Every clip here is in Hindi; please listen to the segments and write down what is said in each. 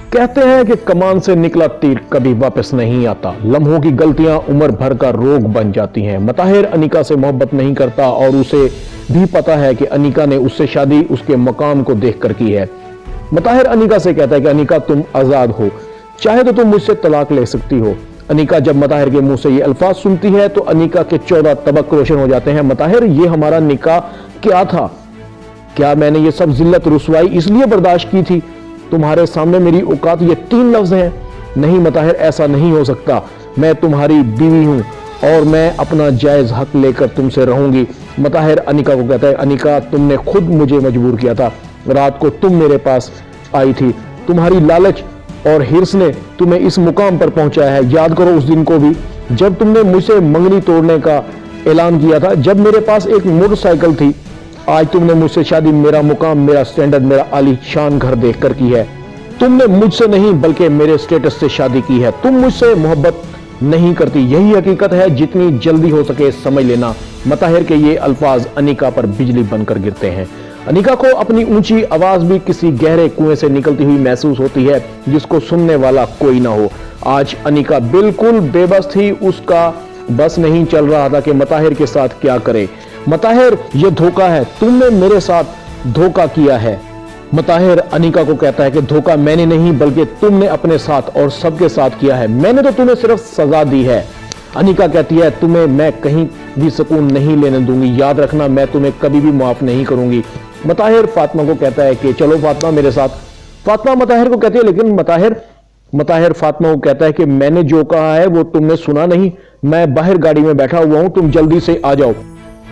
कहते हैं कि कमान से निकला तीर कभी वापस नहीं आता। लम्हों की गलतियां उम्र भर का रोग बन जाती हैं। मताहिर अनिका से मोहब्बत नहीं करता और उसे भी पता है कि अनिका ने उससे शादी उसके मकाम को देखकर की है। मताहिर अनिका से कहता है कि अनिका तुम आजाद हो, चाहे तो तुम मुझसे तलाक ले सकती हो। अनिका जब मताहिर के मुंह से ये अल्फाज सुनती है तो अनिका के 14 तबक रोशन हो जाते हैं। मताहिर, ये हमारा निकाह क्या था? क्या मैंने ये सब जिल्लत रुसवाई इसलिए बर्दाश्त की थी? तुम्हारे सामने मेरी औकात ये 3 लफ्ज हैं। नहीं मताहिर, ऐसा नहीं हो सकता। मैं तुम्हारी बीवी हूं और मैं अपना जायज हक लेकर तुमसे रहूंगी। मताहिर अनिका को कहता है, अनिका तुमने खुद मुझे मजबूर किया था। रात को तुम मेरे पास आई थी। तुम्हारी लालच और हिर्स ने तुम्हें इस मुकाम पर पहुंचाया है। याद करो उस दिन को भी जब तुमने मुझसे मंगनी तोड़ने का ऐलान किया था, जब मेरे पास एक मोटरसाइकिल थी। आज तुमने मुझसे शादी मेरा मुकाम, मेरा स्टैंडर्ड, मेरा आलीशान घर देखकर की है। तुमने मुझसे नहीं बल्कि मेरे स्टेटस से शादी की है। तुम मुझसे मोहब्बत नहीं करती, यही हकीकत है। जितनी जल्दी हो सके समझ लेना। मताहिर के ये अल्फाज अनिका पर बिजली बनकर गिरते हैं। अनिका को अपनी ऊंची आवाज भी किसी गहरे कुएं से निकलती हुई महसूस होती है जिसको सुनने वाला कोई ना हो। आज अनिका बिल्कुल बेबस थी। उसका बस नहीं चल रहा था कि मताहिर के साथ क्या करे। मताहिर, ये धोखा है, तुमने मेरे साथ धोखा किया है। मताहिर अनिका को कहता है कि धोखा मैंने नहीं बल्कि तुमने अपने साथ और सबके साथ किया है। मैंने तो तुम्हें सिर्फ सजा दी है। अनिका कहती है, तुम्हें मैं कहीं भी सुकून नहीं लेने दूंगी। याद रखना, मैं तुम्हें कभी भी माफ नहीं करूंगी। मताहिर फातिमा को कहता है कि चलो फातिमा मेरे साथ। फातिमा मताहिर को कहती है, लेकिन मताहिर फातिमा को कहता है कि मैंने जो कहा है वो तुमने सुना नहीं। मैं बाहर गाड़ी में बैठा हुआ हूं, तुम जल्दी से आ जाओ।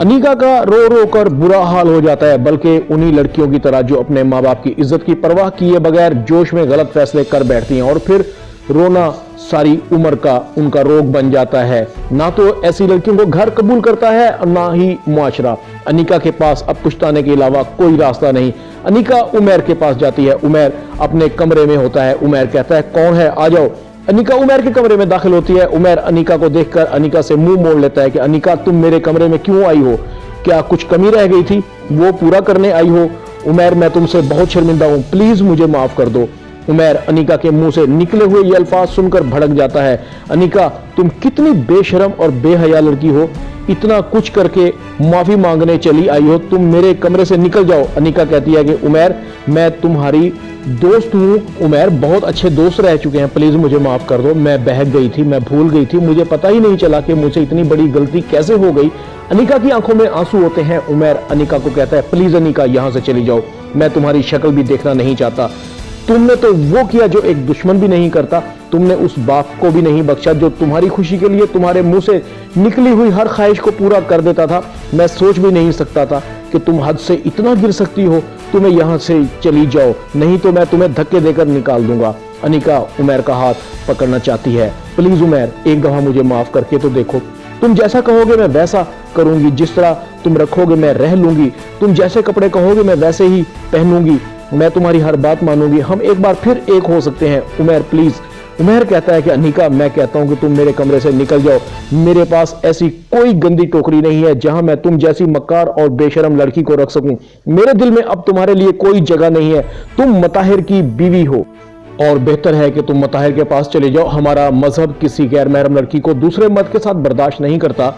अनिका का रो रो कर बुरा हाल हो जाता है, बल्कि उन्हीं लड़कियों की तरह जो अपने माँ बाप की इज्जत की परवाह किए बगैर जोश में गलत फैसले कर बैठती हैं और फिर रोना सारी उम्र का उनका रोग बन जाता है। ना तो ऐसी लड़कियों को घर कबूल करता है और ना ही मुआशरा। अनिका के पास अब पुछताने के अलावा कोई रास्ता नहीं। अनिका उमैर के पास जाती है। उमैर अपने कमरे में होता है। उमैर कहता है, कौन है, आ जाओ। अनिका उमैर के कमरे में दाखिल होती है। उमैर अनिका को देखकर अनिका से मुंह मोड़ लेता है कि अनिका तुम मेरे कमरे में क्यों आई हो? क्या कुछ कमी रह गई थी, वो पूरा करने आई हो? उमैर, मैं तुमसे बहुत शर्मिंदा हूं, प्लीज मुझे माफ कर दो। उमैर अनिका के मुंह से निकले हुए ये अल्फाज सुनकर भड़क जाता है। अनिका, तुम कितनी बेशरम और बेहया लड़की हो, इतना कुछ करके माफी मांगने चली आई हो। तुम मेरे कमरे से निकल जाओ। अनिका कहती है कि उमैर, मैं तुम्हारी दोस्त हूँ। उमैर, बहुत अच्छे दोस्त रह चुके हैं, प्लीज मुझे माफ कर दो। मैं बहक गई थी, मैं भूल गई थी, मुझे पता ही नहीं चला कि मुझसे इतनी बड़ी गलती कैसे हो गई। अनिका की आंखों में आंसू होते हैं। उमैर अनिका को कहता है, प्लीज अनिका यहां से चली जाओ, मैं तुम्हारी शक्ल भी देखना नहीं चाहता। तुमने तो वो किया जो एक दुश्मन भी नहीं करता। तुमने उस बाप को भी नहीं बख्शा जो तुम्हारी खुशी के लिए तुम्हारे मुंह से निकली हुई हर ख्वाहिश को पूरा कर देता था। मैं सोच भी नहीं सकता था कि तुम हद से इतना गिर सकती हो। तुम्हें यहां से चली जाओ, नहीं तो मैं तुम्हें धक्के देकर निकाल दूंगा। अनिका उमैर का हाथ पकड़ना चाहती है। प्लीज उमैर, एक दफा मुझे माफ करके तो देखो। तुम जैसा कहोगे मैं वैसा करूंगी, जिस तरह तुम रखोगे मैं रह लूंगी। तुम जैसे कपड़े कहोगे मैं वैसे ही पहनूंगी। मैं तुम्हारी हर बात मानूंगी। हम एक बार फिर एक हो सकते हैं। उमैर प्लीज। उमैर कहता है कि अनिका, मैं कहता हूं कि तुम मेरे कमरे से निकल जाओ। मेरे पास ऐसी कोई गंदी टोकरी नहीं है जहां मैं तुम जैसी मक्कार और बेशरम लड़की को रख सकूं। मेरे दिल में अब तुम्हारे लिए कोई जगह नहीं है। तुम मताहिर की बीवी हो और बेहतर है कि तुम मताहिर के पास चले जाओ। हमारा मजहब किसी गैर महरम लड़की को दूसरे मर्द के साथ बर्दाश्त नहीं करता।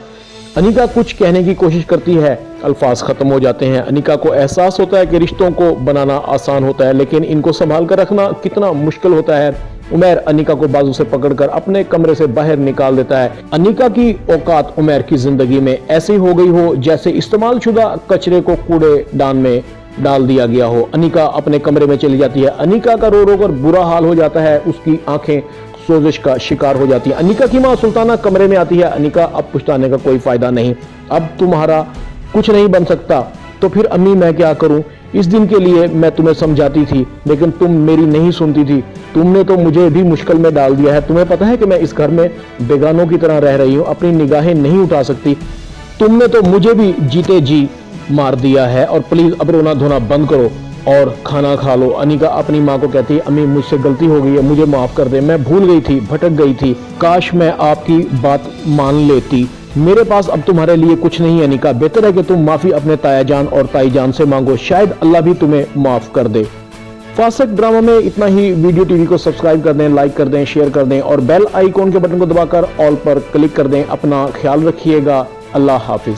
अनिका कुछ कहने की कोशिश करती है, अल्फाज खत्म हो जाते हैं। अनिका को एहसास होता है कि रिश्तों को बनाना आसान होता है, लेकिन इनको संभाल कर रखना कितना मुश्किल होता है। उमैर अनिका को बाजू से पकड़कर अपने कमरे से बाहर निकाल देता है। अनिका की औकात उमैर की जिंदगी में ऐसी हो गई हो जैसे इस्तेमाल शुदा कचरे को कूड़ेदान में डाल दिया गया हो। अनिका अपने कमरे में चली जाती है। अनिका का रो रो कर बुरा हाल हो जाता है। उसकी आंखें सोजिश का शिकार हो जाती है। अनिका की मां सुल्ताना कमरे में आती है। अनिका, अब पुछताने का कोई फायदा नहीं, अब तुम्हारा कुछ नहीं बन सकता। तो फिर अम्मी मैं क्या करूं? इस दिन के लिए मैं तुम्हें समझाती थी लेकिन तुम मेरी नहीं सुनती थी। तुमने तो मुझे भी मुश्किल में डाल दिया है। तुम्हें पता है कि मैं इस घर में बेगानों की तरह रह रही हूं, अपनी निगाहें नहीं उठा सकती। तुमने तो मुझे भी जीते जी मार दिया है। और प्लीज अब रोना धोना बंद करो और खाना खा लो। अनिका अपनी माँ को कहती है, अम्मी मुझसे गलती हो गई है, मुझे माफ कर दे। मैं भूल गई थी, भटक गई थी। काश मैं आपकी बात मान लेती। मेरे पास अब तुम्हारे लिए कुछ नहीं है अनिका। बेहतर है कि तुम माफी अपने ताया जान और ताई जान से मांगो, शायद अल्लाह भी तुम्हें माफ कर दे। फास्ट ड्रामा में इतना ही। वीडियो टीवी को सब्सक्राइब कर दें, लाइक कर दें, शेयर कर दें और बेल आइकॉन के बटन को दबाकर ऑल पर क्लिक कर दें। अपना ख्याल रखिएगा। अल्लाह हाफिज।